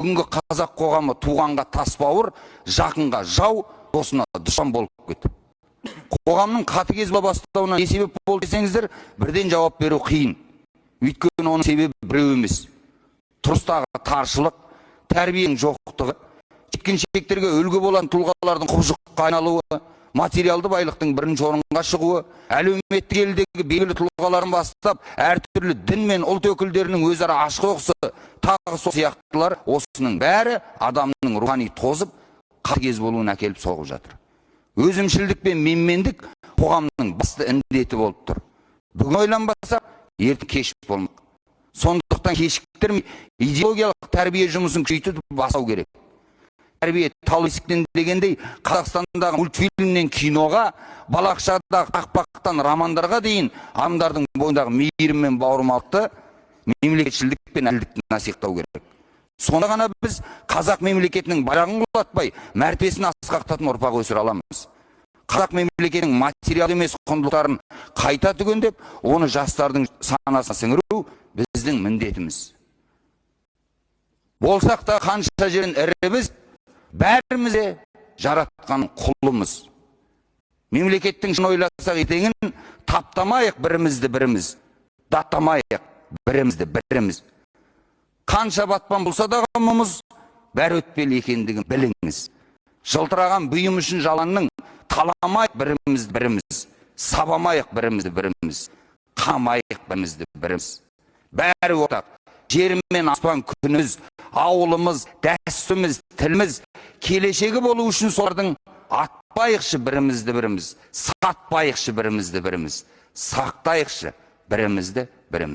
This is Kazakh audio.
бүгінгі қазақ қоғамы туғанға тасбауыр, жақынға жау, досына дұшпан болып кетті. Қоғамның қатыгез бола бастауына не себеп болды десеңіздер, бірден жауап беру қиын. Өйткені оның себебі біреу емес. Тұрыстағы таршылық, тәрбиенің жоқтығы, жеткіншектерге үлгі болған тұлғалардың құбыжыққа айналуы, материалды байлықтың бірінші орынға шығуы, әлеуметтік елдегі белгілі тұлғаларын бастап, әртүрлі дін мен ұлт өкілдерінің өзара ашық соғысы, тағы сол сияқтылар, осының бәрі адамның рухани тозып, қатыгез болуына әкеліп соғып жатыр. Өзімшілдік пен менмендік қоғамның басты індеті болып тұр. Бүгін ойланбасақ, ертең кеш болмақ. Сондықтан кешіктірмей идеологиялық тәрбие жұмысын күшейтіп бастау керек. Тәрбие тал бесіктен дегендей, Қазақстандағы мультфильмнен киноға, балақшадағы қақпақтан романдарға дейін адамдардың бойындағы мейірім мен бауырмалдықты, мемлекетшілдік пен әділдікті насихаттау керек. Сонда ғана біз қазақ мемлекетінің байрағын құлатпай, мәртебесін асқақтатын ұрпақ өсіре аламыз. Қазақ мемлекетінің материал емес құндылықтарын қайта түгендеп, оны жастардың санасына сіңіру біздің міндетіміз. Болсақ та қанша жерін іріміз, бәрімізде жаратқан құлымыз. Мемлекеттің шын ойласақ етеңін таптамайық бірімізді біріміз, даттамайық бірімізді біріміз. Қанша батпан болса да ғымымыз, бәрі өтпелі екендігін біліңіз. Жылтыраған бұйым үшін жаланның таламайық бірімізді біріміз, сабамайық бірімізді біріміз, қамайық бірімізді біріміз. Бәрі ортақ. Жер мен аспан күніміз, ауылымыз, дәстүріміз, тіліміз, келешегі болу үшін солардың атпайықшы бірімізді біріміз, сатпайықшы бірімізді біріміз, сақтайықшы бірімізді біріміз.